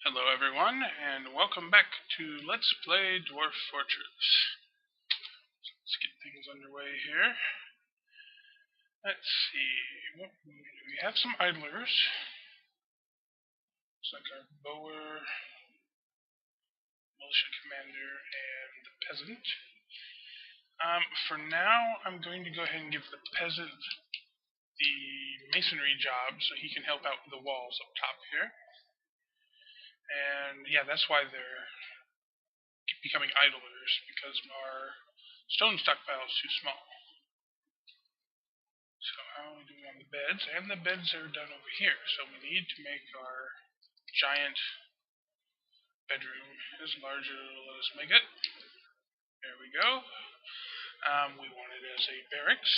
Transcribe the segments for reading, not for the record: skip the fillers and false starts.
Hello everyone, and welcome back to Let's Play Dwarf Fortress. Let's get things underway here. Let's see, we have some idlers. Looks like our bower, militia commander, and the peasant. For now, I'm going to go ahead and give the peasant the masonry job so he can help out with the walls up top here. And yeah, that's why they're becoming idlers, because our stone stockpile is too small. So how are we doing on the beds? And the beds are done over here, so we need to make our giant bedroom as large as it'll let us make it. There we go. We want it as a barracks.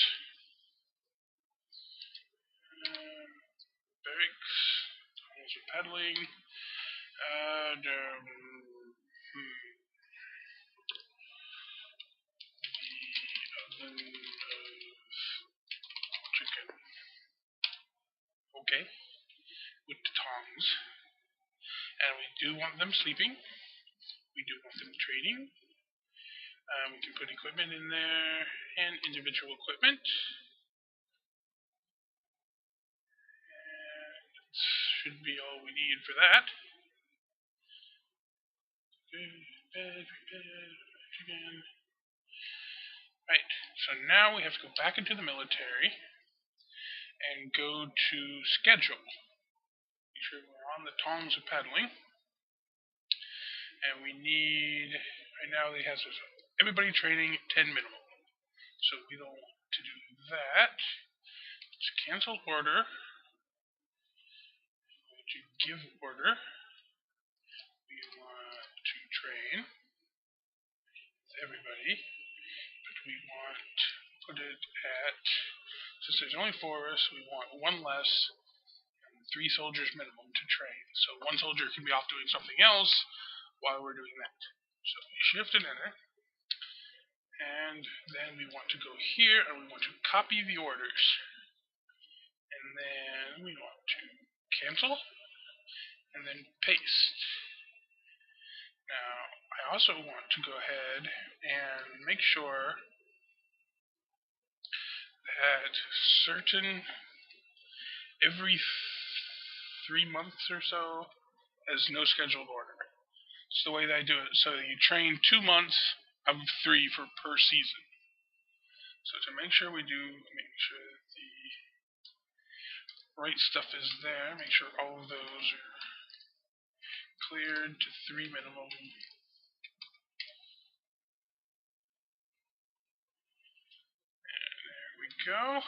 Barracks. Tunnels are peddling. The oven of chicken. Okay. With the tongs. And we do want them sleeping. We do want them trading. We can put equipment in there and individual equipment. And that should be all we need for that. Right, so now we have to go back into the military and go to schedule. Make sure we're on the tongs of paddling. And we need, right now it has everybody training 10 minimum. So we don't want to do that. Let's cancel order. We're going to give order. We want to train everybody, but we want to put it at, since there's only 4 of us, we want 1 less and 3 soldiers minimum to train. So 1 soldier can be off doing something else while we're doing that. So we shift and enter, and then we want to go here and we want to copy the orders, and then we want to cancel and then paste. Now I also want to go ahead and make sure that every 3 months or so has no scheduled order. It's the way that I do it. So you train 2 months out of 3 per season. So to make sure that the right stuff is there, make sure all of those are cleared to 3 minimum. And there we go.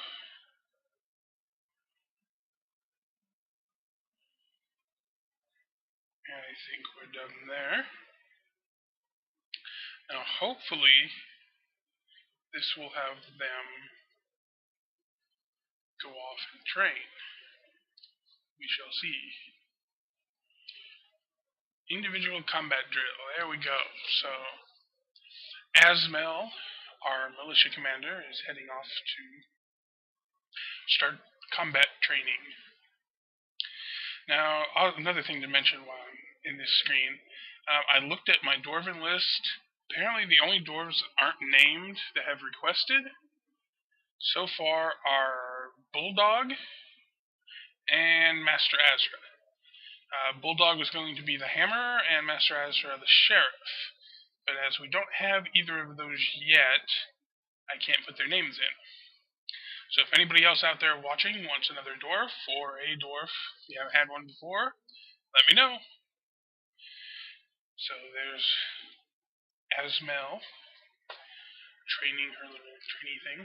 And I think we're done there. Now hopefully this will have them go off and train. We shall see. Individual combat drill. There we go. So Asmel, our militia commander, is heading off to start combat training. Now, another thing to mention while I'm in this screen, I looked at my dwarven list. Apparently the only dwarves that aren't named that have requested so far are Bulldog and Master Azra. Bulldog was going to be the hammer, and Master Azra the sheriff. But as we don't have either of those yet, I can't put their names in. So if anybody else out there watching wants another dwarf, or a dwarf, if you haven't had one before, let me know. So there's Asmel training her little trainee thing.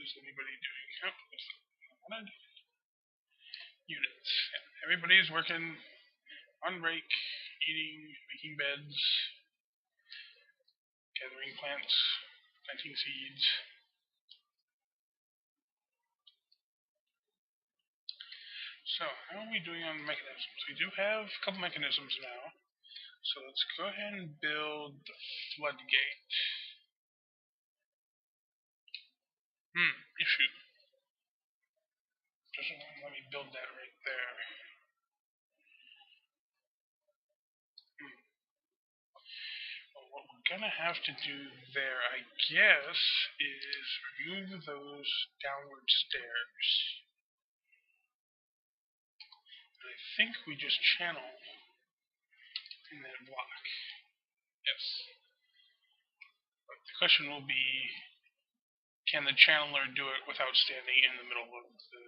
Is anybody doing units? Everybody's working on rake, eating, making beds, gathering plants, planting seeds. So, how are we doing on mechanisms? We do have a couple mechanisms now. So let's go ahead and build the floodgate. Issue. Doesn't let me build that right there. gonna have to do there, I guess, is remove those downward stairs. And I think we just channel in that block. Yes. But the question will be, can the channeler do it without standing in the middle of the...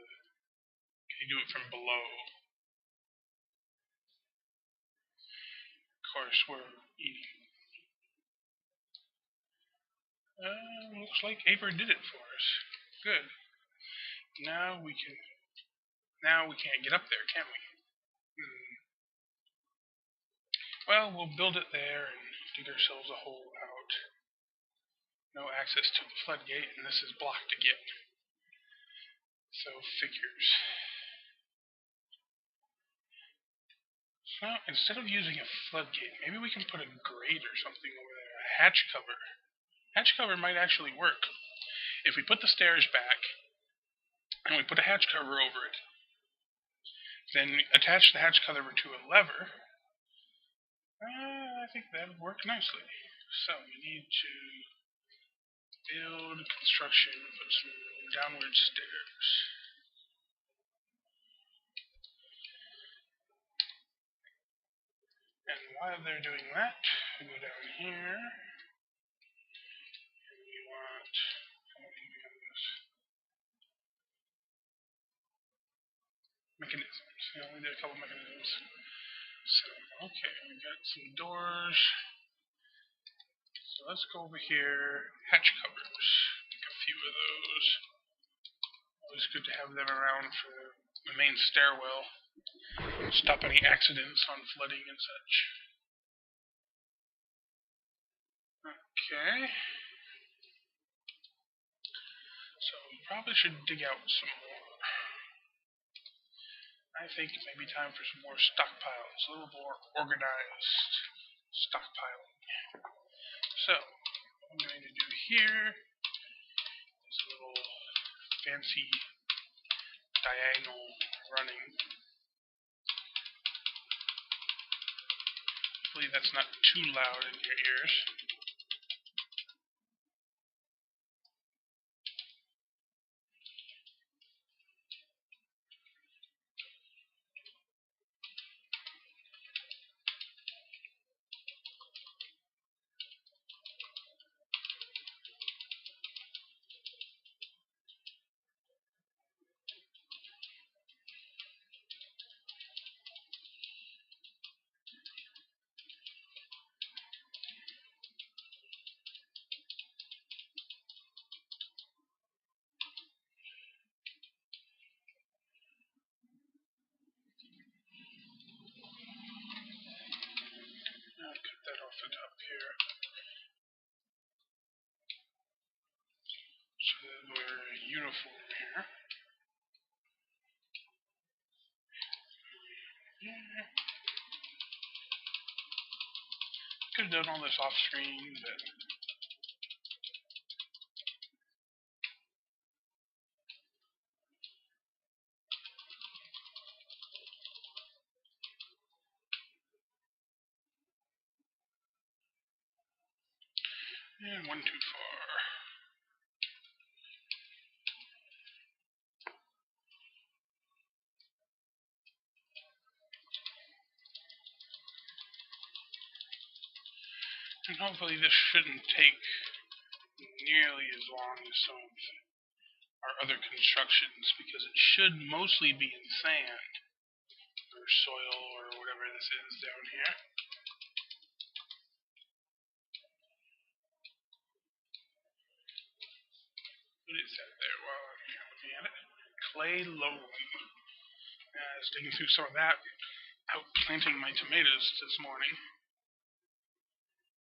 Can he do it from below? Of course, we're eating. Looks like Aper did it for us. Good. Now we can't get up there, can we? Well, we'll build it there and dig ourselves a hole out. No access to the floodgate, and this is blocked again. So, figures. So, instead of using a floodgate, maybe we can put a grate or something over there. A hatch cover. Hatch cover might actually work. If we put the stairs back, and we put a hatch cover over it, then attach the hatch cover to a lever, I think that would work nicely. So, we need to build construction, put some downward stairs. And while they're doing that, we go down here. And we want... How do we have this? Mechanisms. Yeah, we did a couple mechanisms. So, okay, we got some doors. So let's go over here. Hatch covers. Make a few of those. Always good to have them around for the main stairwell. Stop any accidents on flooding and such. Okay. So we probably should dig out some more. I think it may be time for some more stockpiles. A little more organized stockpiling. So, what I'm going to do here is a little fancy diagonal running. Hopefully that's not too loud in your ears. I'll cut that off the top here. So that we're uniform here. Yeah. Could have done all this off screen, but and one too far. And hopefully this shouldn't take nearly as long as some of our other constructions, because it should mostly be in sand, or soil, or whatever this is down here. What is that there while I'm here looking at it? Clay loam. I was digging through some of that, out planting my tomatoes this morning.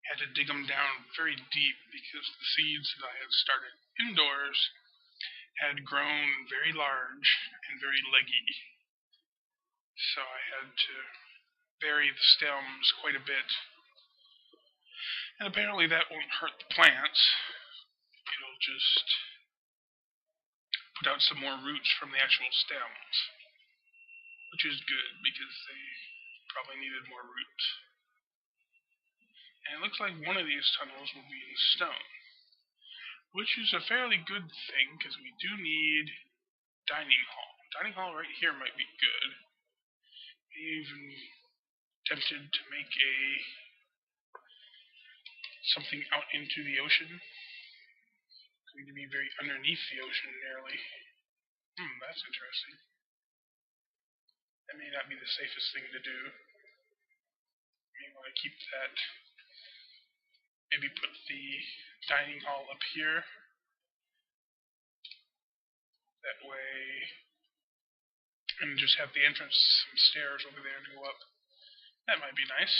Had to dig them down very deep because the seeds that I had started indoors had grown very large and very leggy. So I had to bury the stems quite a bit. And apparently that won't hurt the plants. It'll just put out some more roots from the actual stems, which is good because they probably needed more roots. And it looks like one of these tunnels will be in stone, which is a fairly good thing because we do need dining hall. Dining hall right here might be good. Even tempted to make something out into the ocean. It's going to be very underneath the ocean, nearly. That's interesting. That may not be the safest thing to do. You may want to keep that. Maybe put the dining hall up here. That way, and just have the entrance, some stairs over there to go up. That might be nice.